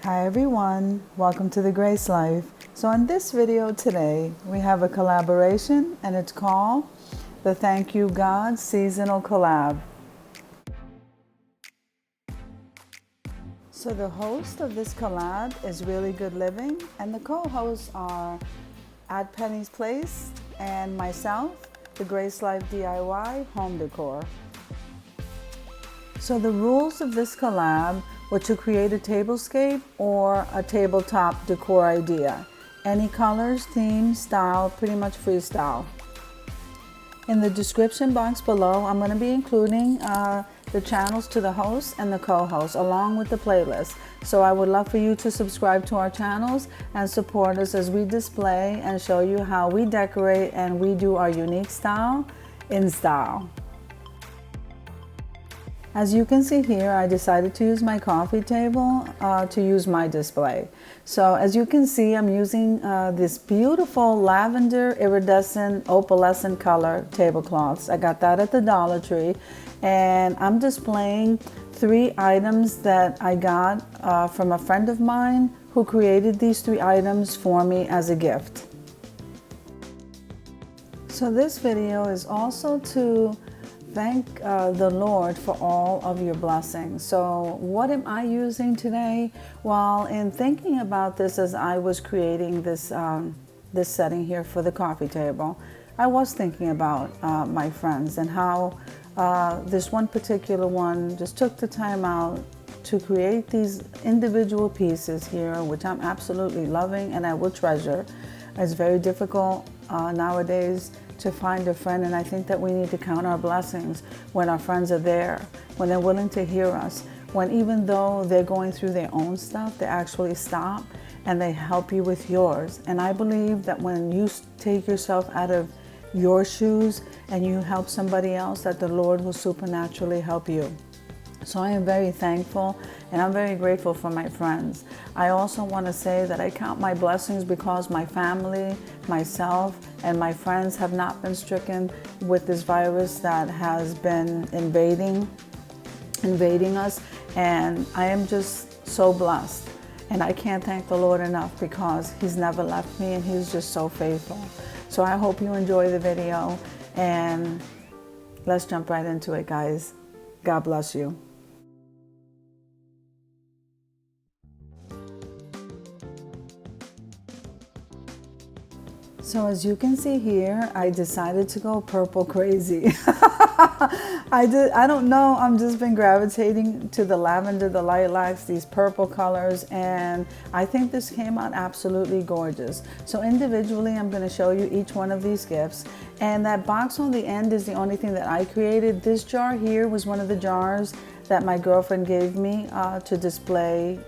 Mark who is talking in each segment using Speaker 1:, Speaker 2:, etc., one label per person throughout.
Speaker 1: Hi everyone, welcome to the Grace Life. So in this video today, we have a collaboration and it's called the Thank You God Seasonal Collab. So the host of this collab is Really Good Living and the co-hosts are At Penny's Place and myself, the Grace Life DIY Home Decor. So the rules of this collab were to create a tablescape or a tabletop decor idea. Any colors, theme, style, pretty much freestyle. In the description box below, I'm going to be including the channels to the host and the co-host along with the playlist. So I would love for you to subscribe to our channels and support us as we display and show you how we decorate and we do our unique style in style. As you can see here, I decided to use my coffee table to use my display. So as you can see, I'm using this beautiful lavender iridescent opalescent color tablecloths. I got that at the Dollar Tree, and I'm displaying 3 items that I got from a friend of mine who created these 3 items for me as a gift. So this video is also to thank the Lord for all of your blessings. So what am I using today? Well, in thinking about this as I was creating this this setting here for the coffee table, I was thinking about my friends and how this one particular one just took the time out to create these individual pieces here, which I'm absolutely loving and I will treasure. It's very difficult nowadays to find a friend, and I think that we need to count our blessings when our friends are there, when they're willing to hear us, when even though they're going through their own stuff, they actually stop and they help you with yours. And I believe that when you take yourself out of your shoes and you help somebody else, that the Lord will supernaturally help you. So I am very thankful and I'm very grateful for my friends. I also want to say that I count my blessings because my family, myself, and my friends have not been stricken with this virus that has been invading us, and I am just so blessed. And I can't thank the Lord enough because He's never left me and He's just so faithful. So I hope you enjoy the video and let's jump right into it, guys. God bless you. So as you can see here, I decided to go purple crazy. I don't know, I'm just been gravitating to the lavender, the lilacs, these purple colors, and I think this came out absolutely gorgeous. So individually, I'm going to show you each one of these gifts, and that box on the end is the only thing that I created. This jar here was one of the jars that my girlfriend gave me to display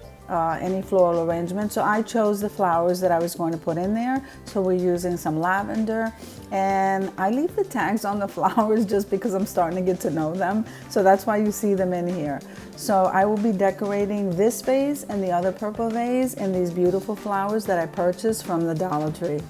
Speaker 1: any floral arrangement. So I chose the flowers that I was going to put in there. So we're using some lavender, and I leave the tags on the flowers just because I'm starting to get to know them. So that's why you see them in here. So I will be decorating this vase and the other purple vase in these beautiful flowers that I purchased from the Dollar Tree.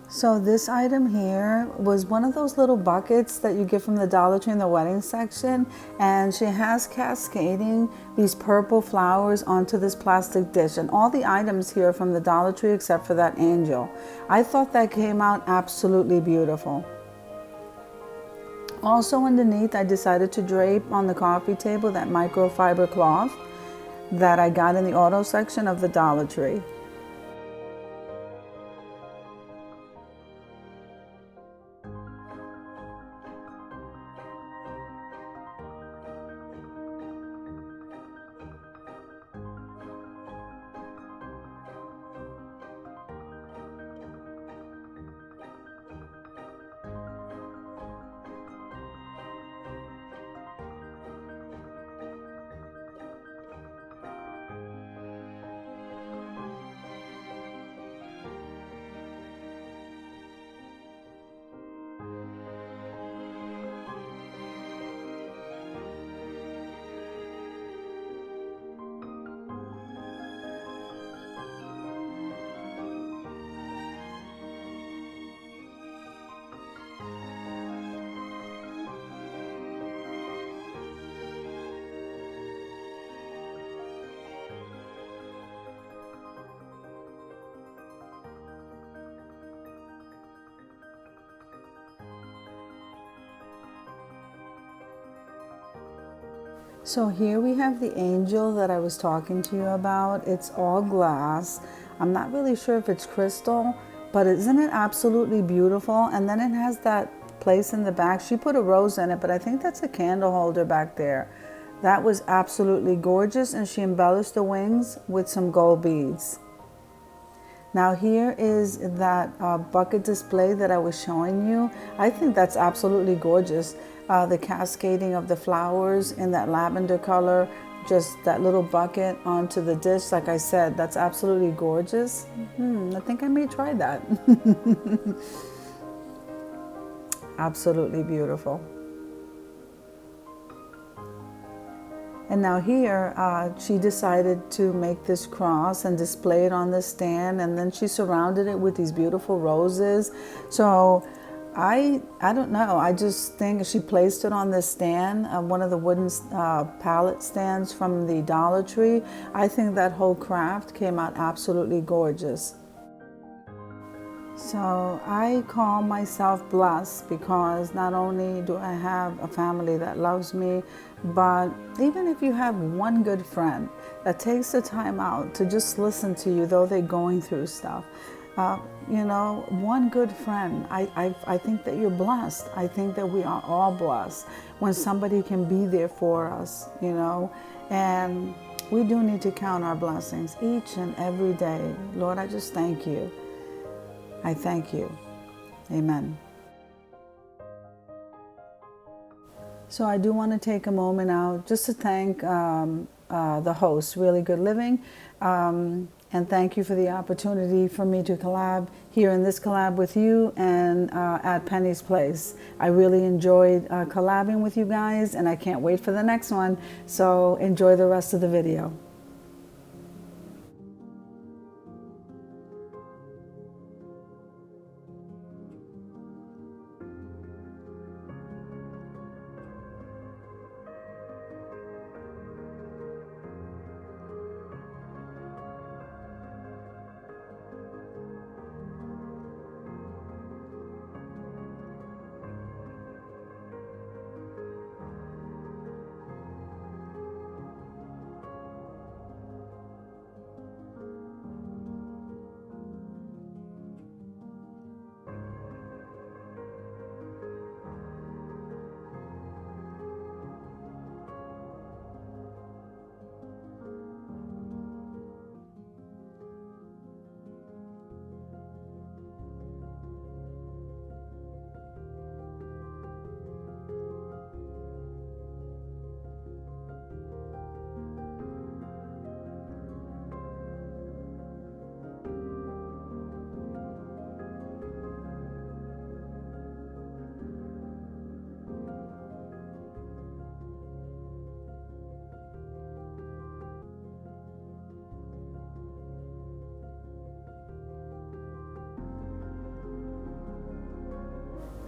Speaker 1: So this item here was one of those little buckets that you get from the Dollar Tree in the wedding section, and she has cascading these purple flowers onto this plastic dish, and all the items here are from the Dollar Tree except for that angel. I thought that came out absolutely beautiful. Also underneath, I decided to drape on the coffee table that microfiber cloth that I got in the auto section of the Dollar Tree. So here we have the angel that I was talking to you about. It's all glass. I'm not really sure if it's crystal, but isn't it absolutely beautiful? And then it has that place in the back. She put a rose in it, but I think that's a candle holder back there. That was absolutely gorgeous, and she embellished the wings with some gold beads. Now here is that bucket display that I was showing you. I think that's absolutely gorgeous. The cascading of the flowers in that lavender color, just that little bucket onto the dish. Like I said, that's absolutely gorgeous. I think I may try that. Absolutely beautiful. And now here, she decided to make this cross and display it on the stand, and then she surrounded it with these beautiful roses. So I don't know, I just think she placed it on this stand, one of the wooden pallet stands from the Dollar Tree. I think that whole craft came out absolutely gorgeous. So I call myself blessed because not only do I have a family that loves me, but even if you have one good friend that takes the time out to just listen to you, though they're going through stuff, you know, one good friend, I think that you're blessed. I think that we are all blessed when somebody can be there for us, you know, and we do need to count our blessings each and every day. Lord, I just thank you. I thank you. Amen. So I do want to take a moment out just to thank the host, Really Good Living, and thank you for the opportunity for me to collab here in this collab with you and at Penny's Place. I really enjoyed collabing with you guys, and I can't wait for the next one. So enjoy the rest of the video.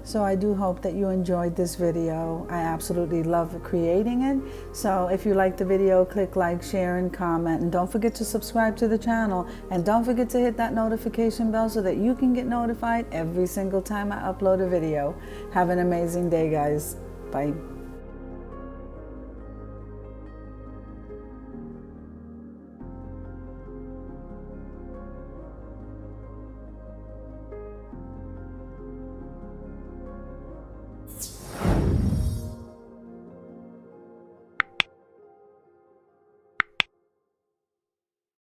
Speaker 1: So I do hope that you enjoyed this video. I absolutely love creating it. So if you like the video, click like, share, and comment. And don't forget to subscribe to the channel. And don't forget to hit that notification bell so that you can get notified every single time I upload a video. Have an amazing day, guys. Bye.